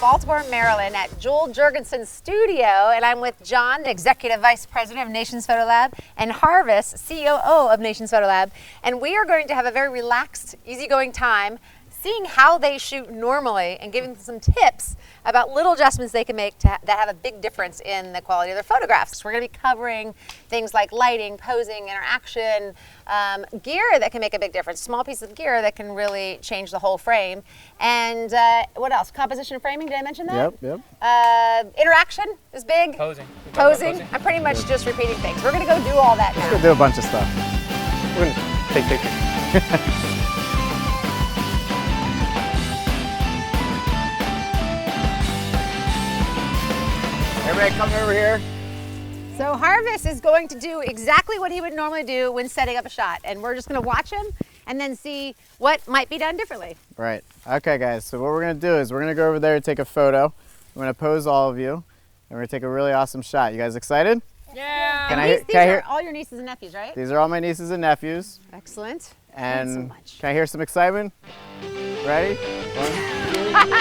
Baltimore, Maryland at Joel Jurgensen's studio, and I'm with John, Executive Vice President of Nations Photo Lab, and Harvis, COO of Nations Photo Lab, and we are going to have a very relaxed, easygoing time seeing how they shoot normally and giving them some tips about little adjustments they can make that have a big difference in the quality of their photographs. We're going to be covering things like lighting, posing, interaction, gear that can make a big difference, small pieces of gear that can really change the whole frame. And what else? Composition and framing, did I mention that? Yep. Interaction is big. Posing. I'm pretty much just repeating things. We're going to go do all that now. Let's go do a bunch of stuff. We're gonna take pictures. Everybody come over here. So Harvis is going to do exactly what he would normally do when setting up a shot, and we're just going to watch him and then see what might be done differently. Right. Okay, guys. So what we're going to do is we're going to go over there and take a photo. We're going to pose all of you, and we're going to take a really awesome shot. You guys excited? Yeah. Can These I are hear? all your nieces and nephews, right? These are all my nieces and nephews. Excellent. And so much. can I hear some excitement? Ready? 1, 2.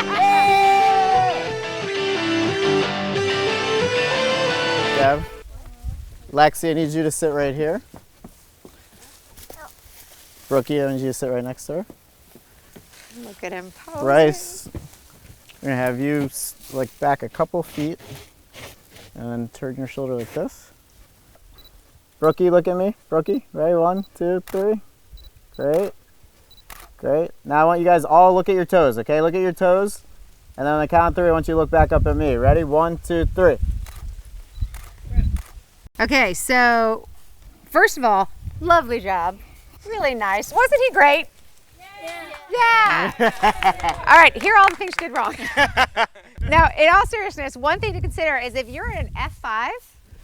Dev. Lexi, I need you to sit right here. Brookie, I need you to sit right next to her. Look at him posing. Bryce, we're gonna have you like back a couple feet and then turn your shoulder like this. Brookie, look at me. Brookie, ready? 1, 2, 3. Great. Great. Now I want you guys all look at your toes, okay? Look at your toes. And then on the count of 3, I want you to look back up at me. Ready? 1, 2, 3. Okay, so first of all, lovely job. Really nice. Wasn't he great? Yeah. All right, here are all the things you did wrong. Now, in all seriousness, one thing to consider is if you're at an f5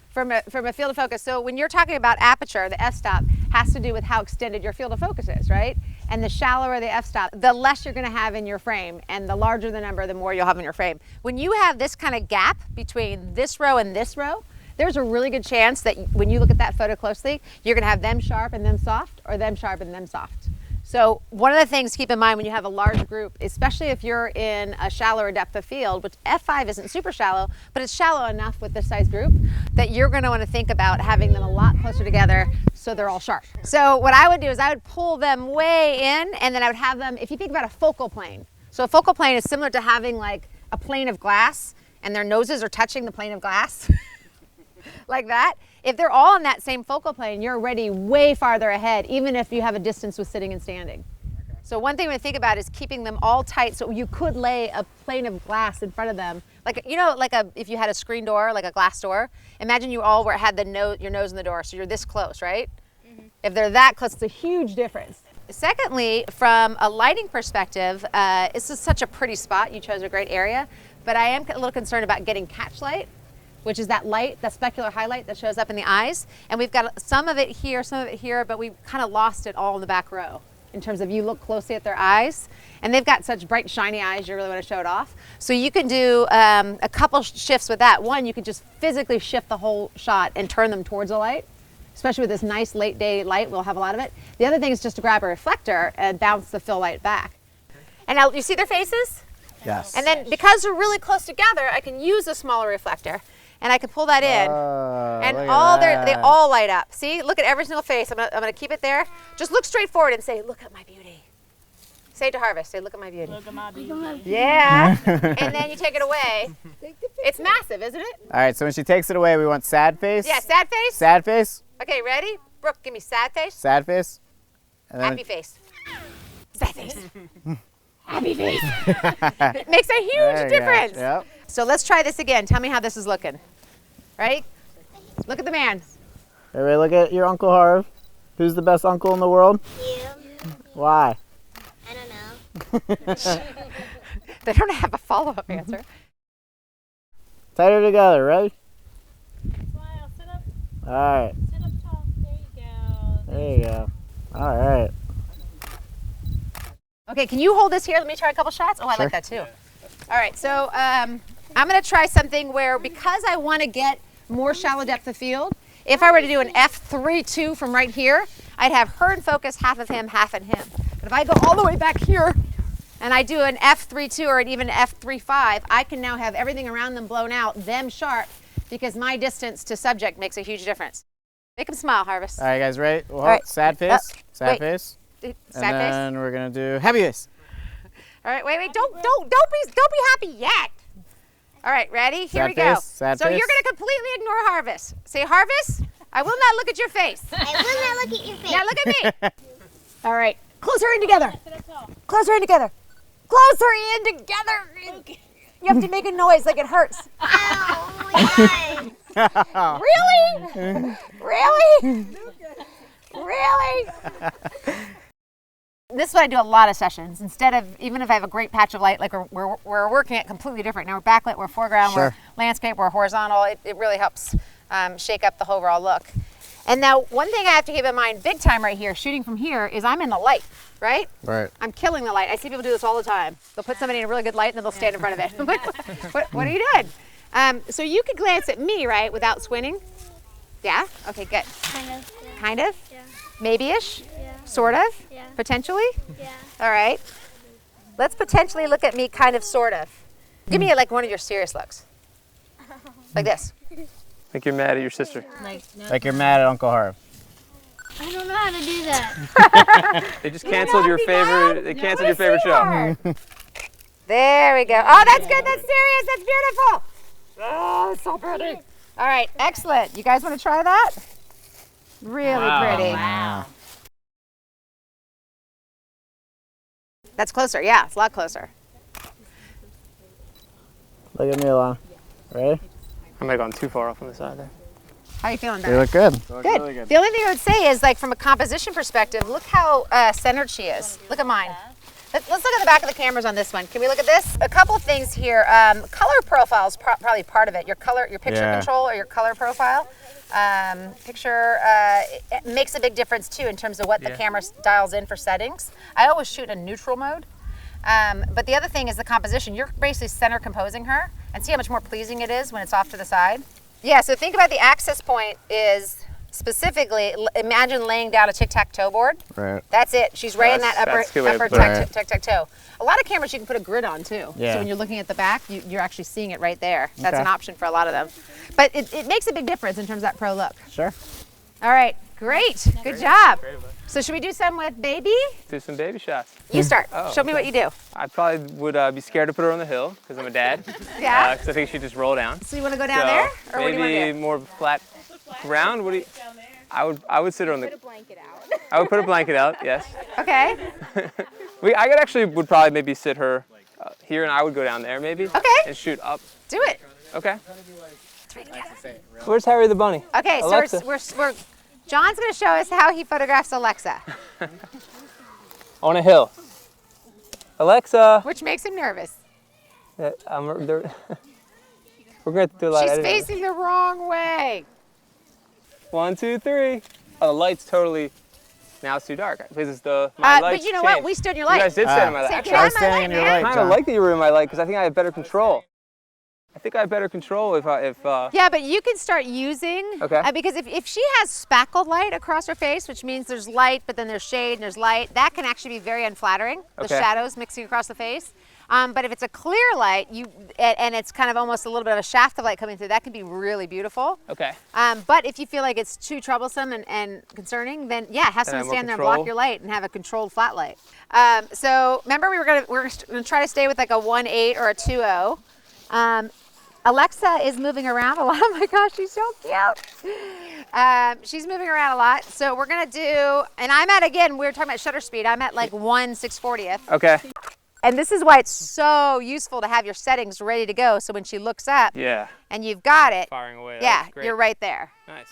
from a field of focus, so when you're talking about aperture, the f-stop has to do with how extended your field of focus is, right? And the shallower the f-stop, the less you're gonna have in your frame, and the larger the number, the more you'll have in your frame. When you have this kind of gap between this row and this row, there's a really good chance that when you look at that photo closely, you're gonna have them sharp and them soft, or them sharp and them soft. So one of the things to keep in mind when you have a large group, especially if you're in a shallower depth of field, which F5 isn't super shallow, but it's shallow enough with this size group that you're gonna wanna think about having them a lot closer together so they're all sharp. So what I would do is I would pull them way in, and then I would have them, if you think about a focal plane. So a focal plane is similar to having like a plane of glass and their noses are touching the plane of glass. Like that. If they're all on that same focal plane, you're already way farther ahead, even if you have a distance with sitting and standing. Okay. So one thing to think about is keeping them all tight, so you could lay a plane of glass in front of them. Like, you know, like if you had a screen door, like a glass door, imagine you all had your nose in the door, so you're this close, right? Mm-hmm. If they're that close, it's a huge difference. Secondly, from a lighting perspective, this is such a pretty spot. You chose a great area, but I am a little concerned about getting catch light, which is that light, that specular highlight that shows up in the eyes. And we've got some of it here, but we've kind of lost it all in the back row in terms of you look closely at their eyes. And they've got such bright, shiny eyes, you really want to show it off. So you can do a couple shifts with that. One, you can just physically shift the whole shot and turn them towards the light, especially with this nice late day light, we'll have a lot of it. The other thing is just to grab a reflector and bounce the fill light back. And now, you see their faces? Yes. And then because they're really close together, I can use a smaller reflector. And I can pull that in, and they all light up. See, look at every single face. I'm gonna keep it there. Just look straight forward and say, "Look at my beauty." Say it to Harvis. Say, "Look at my beauty." Look at my beauty. Yeah. And then you take it away. It's massive, isn't it? All right. So when she takes it away, we want sad face. Yeah, sad face. Sad face. Okay, ready? Brooke, give me sad face. Sad face. And then Happy face. Sad face. Happy face. It makes a huge difference. Yep. So let's try this again. Tell me how this is looking. Right? Look at the man. Everybody look at your Uncle Harv. Who's the best uncle in the world? You. Why? I don't know. They don't have a follow-up answer. Tighter together, right? Smile, sit up. All right. Sit up tall. There you go. There you go. All right. Okay, can you hold this here? Let me try a couple shots. Oh, I Sure. like that too. All right, so I'm going to try something where, because I want to get more shallow depth of field, if I were to do an F3-2 from right here, I'd have her in focus, half of him, half of him. But if I go all the way back here, and I do an F3.2 or even an F3.5, I can now have everything around them blown out, them sharp, because my distance to subject makes a huge difference. Make them smile, Harvis. All right, guys, ready? Well, right. sad face. Sad wait. face. Sad And face. then we're gonna do happy face. All right, wait, don't be happy yet. All right, ready? Here Sad we go. face, sad so face. you're gonna completely ignore Harvis. Say, Harvis, I will not look at your face. I will not look at your face. Now look at me. All right, close her in together. Sit up tall. Close her in together. Close her in together. You have to make a noise like it hurts. Ow, my God. Really? Really? Really? This is what I do a lot of sessions. Instead of, even if I have a great patch of light, like we're working at completely different. Now we're backlit, we're foreground, Sure. we're landscape, we're horizontal. It really helps shake up the whole overall look. And now one thing I have to keep in mind big time right here, shooting from here, is I'm in the light, right? Right. I'm killing the light. I see people do this all the time. They'll put somebody in a really good light and then they'll stand in front of it. what are you doing? So you could glance at me, right, without squinting? Yeah? Okay, good. Kind of. Kind of? Yeah. Maybe-ish? Yeah. Sort of? Yeah. Potentially? Yeah. All right. Let's potentially look at me kind of, sort of. Give me like one of your serious looks. Like this. Like you're mad at your sister. Like you're mad at Uncle Harv. I don't know how to do that. They just canceled your favorite. They canceled your favorite show. There we go. Oh, that's good. That's serious. That's beautiful. Oh, so pretty. All right, excellent. You guys want to try that? Really pretty. Wow. That's closer. Yeah, it's a lot closer. Look at me, Alana. Ready? I might have gone too far off on the side there. How are you feeling, You Barry? look good. Good. The only thing I would say is, like, from a composition perspective, look how centered she is. Look at mine. Let's look at the back of the cameras on this one. Can we look at this? A couple of things here. Color profile is probably part of it. Your picture Yeah. control or your color profile. It makes a big difference too in terms of what the camera dials in for settings. I always shoot in neutral mode. But the other thing is the composition. You're basically center composing her, and see how much more pleasing it is when it's off to the side. Yeah, so think about the access point is specifically, imagine laying down a tic-tac-toe board. Right. That's it. She's right in that That's a good way of upper putting it. tic-tac-toe. A lot of cameras you can put a grid on too. Yeah. So when you're looking at the back, you're actually seeing it right there. That's Okay. an option for a lot of them. But it makes a big difference in terms of that pro look. Sure. All right, great. Good job. So should we do some with baby? Do some baby shots. You start. Oh, Show me what you do. I probably would be scared to put her on the hill because I'm a dad. Yeah. Because I think she'd just roll down. So you want to go down So there? Or what do you maybe want to do? more flat ground. What do you? Down there. I would sit her on the. I would put a blanket out. Yes. Okay. I could actually would probably maybe sit her here, and I would go down there maybe. Okay. And shoot up. Do it. Okay. Where's Harry the bunny? Okay, Alexa. so we're John's going to show us how he photographs Alexa, On a hill. Alexa. which makes him nervous. We're going to do a lot She's of editing. facing the wrong way. 1, 2, 3. Oh, the light's totally. Now it's too dark because it's my But lights you know what? changed. We stood in your You light. guys did stand in my light. Say, Actually, get I out was of my standing light, in your man. light, I kind of John. like that you were in my light because I think I have better control. I think I have better control if Yeah, but you can start using, Okay. Because if she has spackled light across her face, which means there's light, but then there's shade and there's light, that can actually be very unflattering, the Okay. shadows mixing across the face. But if it's a clear light, and it's kind of almost a little bit of a shaft of light coming through, that can be really beautiful. Okay. But if you feel like it's too troublesome and concerning, then yeah, have someone more stand there and control. block your light and have a controlled flat light. So remember, we're gonna try to stay with like a 1.8 or a 2.0. Alexa is moving around a lot. Oh my gosh, she's so cute. She's moving around a lot. So we're gonna do, and I'm at, again, we were talking about shutter speed. I'm at like 1/640th. Okay. And this is why it's so useful to have your settings ready to go. So when she looks up Yeah. and you've got it, Firing away. yeah, That's great. you're right there. Nice.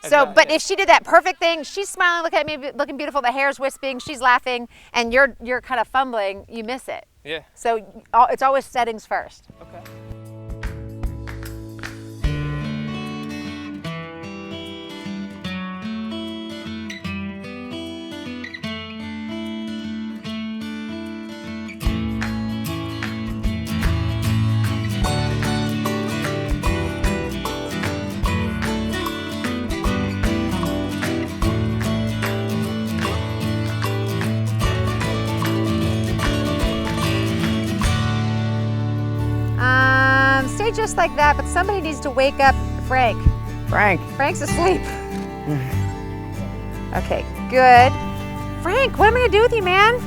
So, but if she did that perfect thing, she's smiling, looking at me, looking beautiful, the hair's wisping, she's laughing, and you're kind of fumbling, you miss it. Yeah. So it's always settings first. Okay. just like that, but somebody needs to wake up Frank. Frank. Frank's asleep. Okay, good. Frank, what am I gonna do with you, man?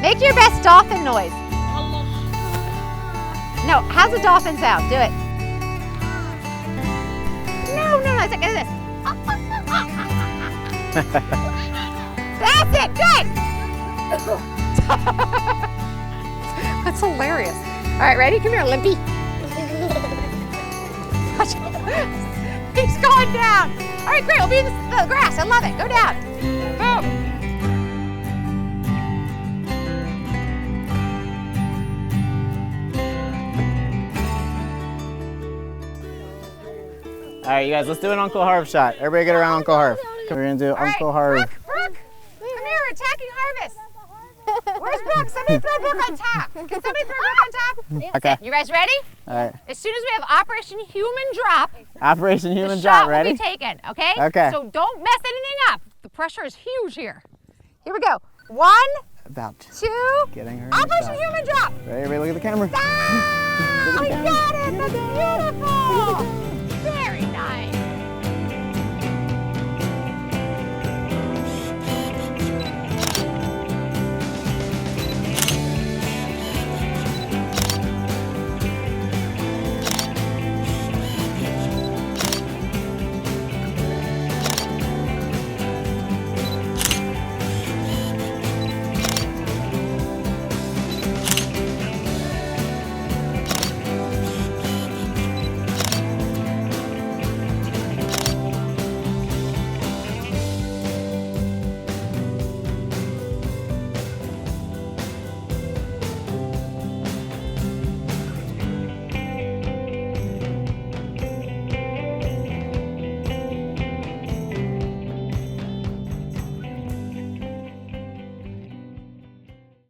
Make your best dolphin noise. No, how's a dolphin sound? Do it. No, it's like this. That's it, good. That's hilarious. All right, ready? Come here, Limpy. He's going down. All right, great. We'll be in the grass. I love it. Go down. Boom. All right, you guys, let's do an Uncle Harv shot. Everybody get around Uncle Harv. We're gonna do Uncle Harv. Brooke, come here. We're attacking Harvis. Where's Brooke? Somebody throw Brooke on top. Can somebody throw Brooke on top? Okay. You guys ready? All right. As soon as we have Operation Human Drop, Operation Human the Drop, shot ready? will be taken, okay? Okay. So don't mess anything up. The pressure is huge here. Here we go. 1, About 2, getting her. Operation Human Drop. Ready, everybody look at the camera. Ah, we got it. That's beautiful.